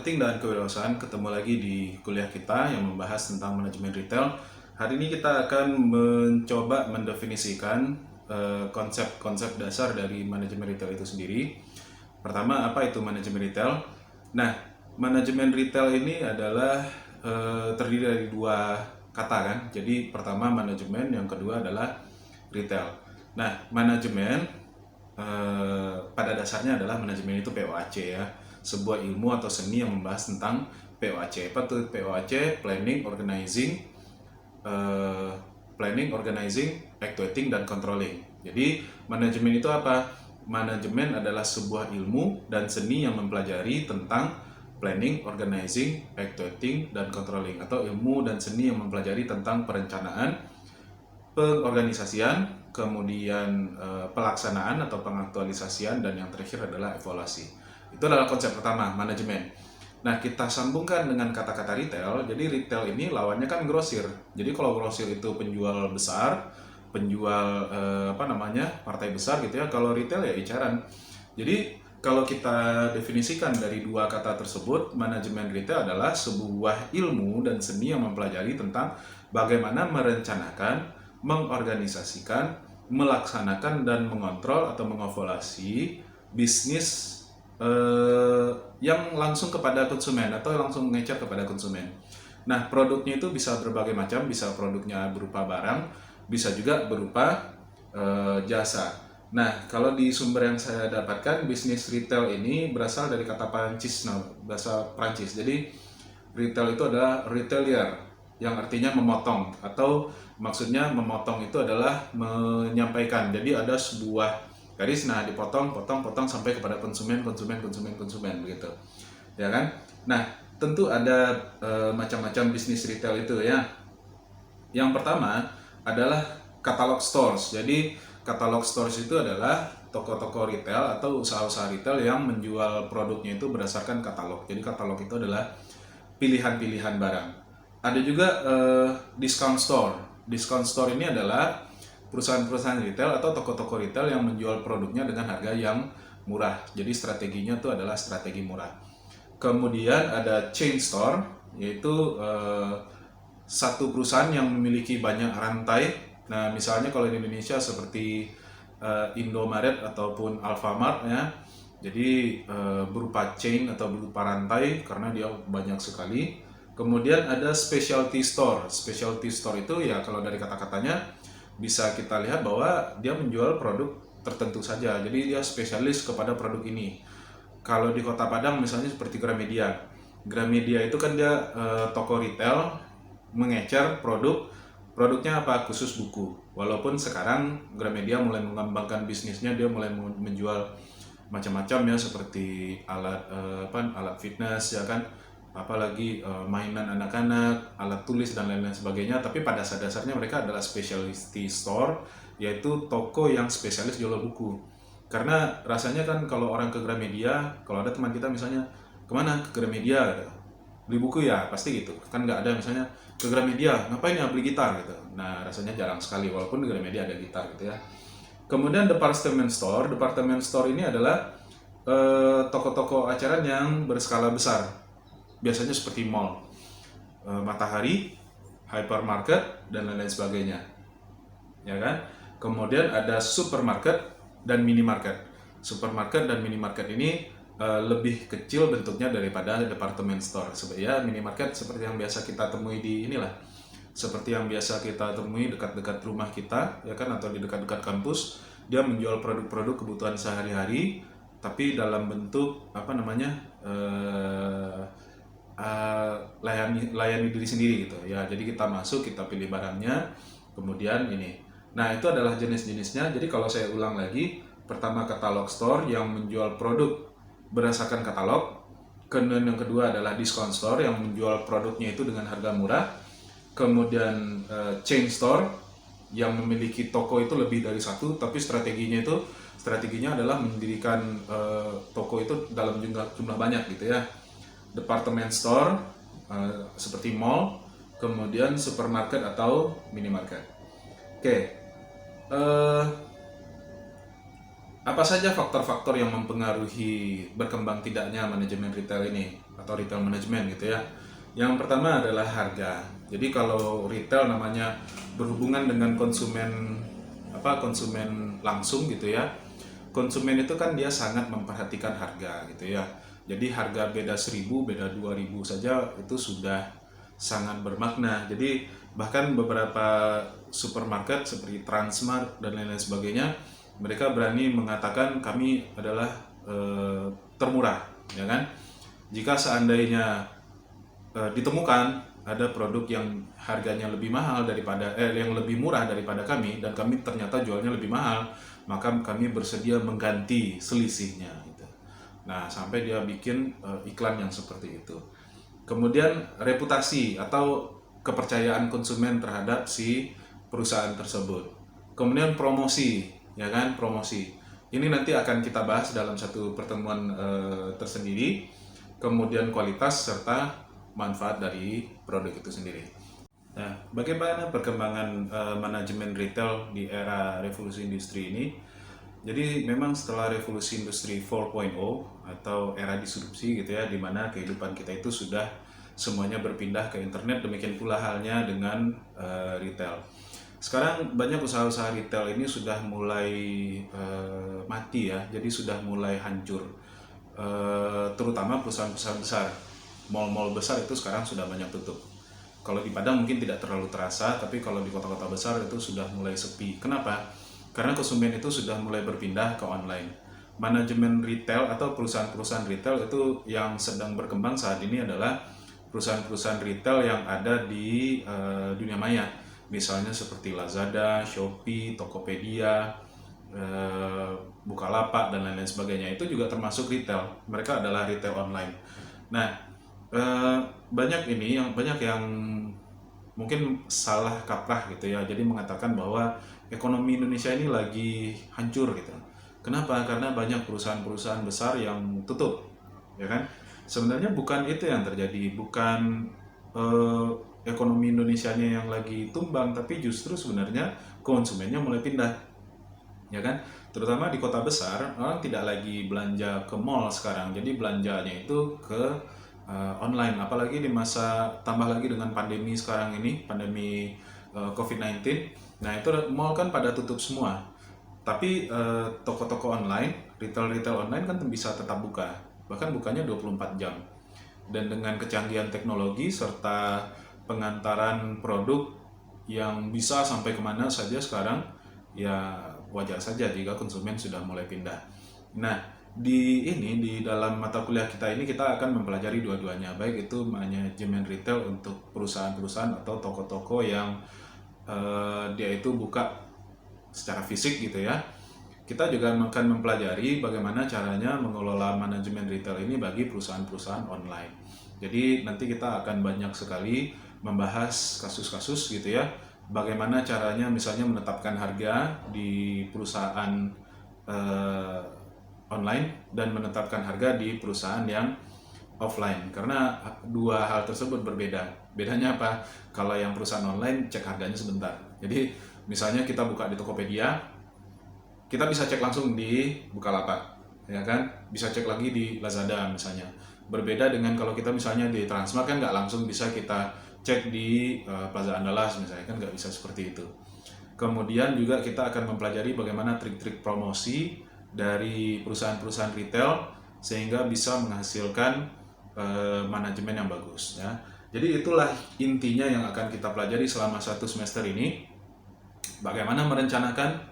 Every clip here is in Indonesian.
marketing dan kewirausahaan, ketemu lagi di kuliah kita yang membahas tentang manajemen retail. Hari ini kita akan mencoba mendefinisikan konsep-konsep dasar dari manajemen retail itu sendiri. Pertama, apa itu manajemen retail? Nah, manajemen retail ini adalah terdiri dari dua kata kan. Jadi pertama manajemen, yang kedua adalah retail. Nah, manajemen pada dasarnya adalah manajemen itu POAC ya, sebuah ilmu atau seni yang membahas tentang POAC. Apa tuh POAC? Planning, organizing, actuating, dan controlling. Jadi manajemen itu apa? Manajemen adalah sebuah ilmu dan seni yang mempelajari tentang planning, organizing, actuating, dan controlling, atau ilmu dan seni yang mempelajari tentang perencanaan, pengorganisasian, kemudian pelaksanaan atau pengaktualisasian, dan yang terakhir adalah evaluasi. Itu adalah konsep pertama, manajemen. Nah, kita sambungkan dengan kata-kata retail. Jadi retail ini lawannya kan grosir. Jadi kalau grosir itu penjual besar, penjual partai besar gitu ya. Kalau retail ya eceran. Jadi kalau kita definisikan dari dua kata tersebut, manajemen retail adalah sebuah ilmu dan seni yang mempelajari tentang bagaimana merencanakan, mengorganisasikan, melaksanakan, dan mengontrol atau mengevaluasi bisnis yang langsung kepada konsumen atau langsung ngecer kepada konsumen. Nah, produknya itu bisa berbagai macam, bisa produknya berupa barang, bisa juga berupa jasa. Nah, kalau di sumber yang saya dapatkan, bisnis retail ini berasal dari kata Prancis, bahasa Prancis. Jadi, retail itu adalah retailer, yang artinya memotong, atau maksudnya memotong itu adalah menyampaikan. Jadi ada sebuah garis, nah dipotong, potong sampai kepada konsumen begitu, ya kan? Nah, tentu ada macam-macam bisnis retail itu ya. Yang pertama adalah catalog stores. Jadi catalog stores itu adalah toko-toko retail atau usaha-usaha retail yang menjual produknya itu berdasarkan katalog. Jadi katalog itu adalah pilihan-pilihan barang. Ada juga discount store. Discount store ini adalah perusahaan-perusahaan retail atau toko-toko retail yang menjual produknya dengan harga yang murah. Jadi strateginya itu adalah strategi murah. Kemudian ada chain store, yaitu satu perusahaan yang memiliki banyak rantai. Nah, misalnya kalau di Indonesia seperti Indomaret ataupun Alfamart ya. Jadi berupa chain atau berupa rantai karena dia banyak sekali. Kemudian ada specialty store. Specialty store itu ya kalau dari kata-katanya bisa kita lihat bahwa dia menjual produk tertentu saja. Jadi dia spesialis kepada produk ini. Kalau di Kota Padang misalnya seperti Gramedia. Gramedia itu kan dia toko retail mengecer produknya apa? Khusus buku. Walaupun sekarang Gramedia mulai mengembangkan bisnisnya, dia mulai menjual macam-macam ya, seperti alat fitness ya kan, apalagi mainan anak-anak, alat tulis dan lain-lain sebagainya. Tapi pada dasarnya mereka adalah specialty store, yaitu toko yang spesialis jual buku. Karena rasanya kan kalau orang ke Gramedia, kalau ada teman kita misalnya kemana ke Gramedia gitu, beli buku ya pasti gitu kan, nggak ada misalnya ke Gramedia ngapain ya beli gitar gitu. Nah, rasanya jarang sekali walaupun di Gramedia ada gitar gitu ya. Kemudian department store ini adalah toko-toko acaran yang berskala besar, biasanya seperti mall, Matahari, hypermarket, dan lain-lain sebagainya, ya kan? Kemudian ada supermarket dan minimarket. Supermarket dan minimarket ini lebih kecil bentuknya daripada department store. Ya, minimarket seperti yang biasa kita temui di inilah, seperti yang biasa kita temui dekat-dekat rumah kita, ya kan, atau di dekat-dekat kampus. Dia menjual produk-produk kebutuhan sehari-hari, tapi dalam bentuk layani diri sendiri gitu ya. Jadi kita masuk, kita pilih barangnya, kemudian ini. Nah, itu adalah jenis-jenisnya. Jadi kalau saya ulang lagi, pertama catalog store yang menjual produk berdasarkan katalog. Kemudian yang kedua adalah discount store yang menjual produknya itu dengan harga murah. Kemudian chain store yang memiliki toko itu lebih dari satu, tapi strateginya adalah mendirikan toko itu dalam jumlah banyak gitu ya. Department store seperti mall, kemudian supermarket atau minimarket. Oke. Apa Apa saja faktor-faktor yang mempengaruhi berkembang tidaknya manajemen retail ini atau retail manajemen gitu ya? Yang pertama adalah harga. Jadi kalau retail namanya berhubungan dengan konsumen konsumen langsung gitu ya. Konsumen itu kan dia sangat memperhatikan harga gitu ya. Jadi harga beda 1.000, beda 2.000 saja itu sudah sangat bermakna. Jadi bahkan beberapa supermarket seperti Transmart dan lain-lain sebagainya, mereka berani mengatakan kami adalah termurah, ya kan? Jika seandainya ditemukan ada produk yang harganya lebih mahal daripada yang lebih murah daripada kami dan kami ternyata jualnya lebih mahal, maka kami bersedia mengganti selisihnya gitu. Nah, sampai dia bikin iklan yang seperti itu. Kemudian reputasi atau kepercayaan konsumen terhadap si perusahaan tersebut. Kemudian promosi, ya kan, promosi. Ini nanti akan kita bahas dalam satu pertemuan tersendiri. Kemudian kualitas serta manfaat dari produk itu sendiri. Nah, bagaimana perkembangan manajemen retail di era revolusi industri ini? Jadi memang setelah revolusi industri 4.0 atau era disrupsi gitu ya, di mana kehidupan kita itu sudah semuanya berpindah ke internet, demikian pula halnya dengan retail. Sekarang banyak usaha-usaha retail ini sudah mulai mati ya, jadi sudah mulai hancur. Terutama perusahaan-perusahaan besar, mal-mal besar itu sekarang sudah banyak tutup. Kalau di Padang mungkin tidak terlalu terasa, tapi kalau di kota-kota besar itu sudah mulai sepi. Kenapa? Karena konsumen itu sudah mulai berpindah ke online. Manajemen retail atau perusahaan-perusahaan retail itu yang sedang berkembang saat ini adalah perusahaan-perusahaan retail yang ada di dunia maya. Misalnya seperti Lazada, Shopee, Tokopedia, Bukalapak dan lain-lain sebagainya. Itu juga termasuk retail. Mereka adalah retail online. Nah, banyak yang mungkin salah kaprah gitu ya, jadi mengatakan bahwa ekonomi Indonesia ini lagi hancur gitu. Kenapa? Karena banyak perusahaan-perusahaan besar yang tutup, ya kan? Sebenarnya bukan itu yang terjadi, bukan ekonomi Indonesianya yang lagi tumbang, tapi justru sebenarnya konsumennya mulai pindah, ya kan? Terutama di kota besar, orang tidak lagi belanja ke mall sekarang, jadi belanjanya itu ke online, apalagi di masa tambah lagi dengan pandemi sekarang ini, pandemi COVID-19. Nah, itu mall kan pada tutup semua. Tapi toko-toko online, retail online kan bisa tetap buka. Bahkan bukanya 24 jam. Dan dengan kecanggihan teknologi serta pengantaran produk yang bisa sampai kemana saja sekarang, ya wajar saja jika konsumen sudah mulai pindah. Nah, di dalam mata kuliah kita ini kita akan mempelajari dua-duanya, baik itu manajemen retail untuk perusahaan-perusahaan atau toko-toko yang dia itu buka secara fisik gitu ya. Kita juga akan mempelajari bagaimana caranya mengelola manajemen retail ini bagi perusahaan-perusahaan online. Jadi nanti kita akan banyak sekali membahas kasus-kasus gitu ya, bagaimana caranya misalnya menetapkan harga di perusahaan online dan menetapkan harga di perusahaan yang offline, karena dua hal tersebut berbeda. Bedanya apa? Kalau yang perusahaan online cek harganya sebentar. Jadi misalnya kita buka di Tokopedia, kita bisa cek langsung di Bukalapak, ya kan? Bisa cek lagi di Lazada misalnya. Berbeda dengan kalau kita misalnya di Transmart kan nggak langsung bisa kita cek di Plaza Andalas misalnya, kan nggak bisa seperti itu. Kemudian juga kita akan mempelajari bagaimana trik-trik promosi dari perusahaan-perusahaan retail sehingga bisa menghasilkan manajemen yang bagus ya. Jadi itulah intinya yang akan kita pelajari selama 1 semester ini. Bagaimana merencanakan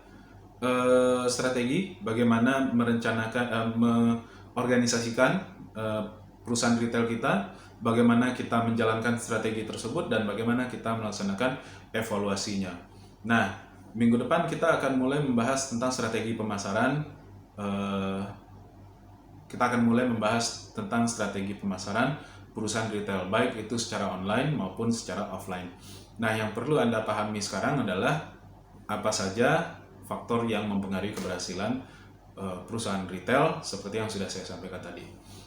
strategi, bagaimana merencanakan mengorganisasikan perusahaan retail kita, bagaimana kita menjalankan strategi tersebut dan bagaimana kita melaksanakan evaluasinya. Nah, minggu depan kita akan mulai membahas tentang strategi pemasaran. Kita akan mulai membahas tentang strategi pemasaran perusahaan retail, baik itu secara online maupun secara offline. Nah, yang perlu Anda pahami sekarang adalah apa saja faktor yang mempengaruhi keberhasilan perusahaan retail seperti yang sudah saya sampaikan tadi.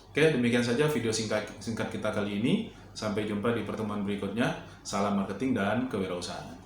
Oke, demikian saja video singkat kita kali ini. Sampai jumpa di pertemuan berikutnya. Salam marketing dan kewirausahaan.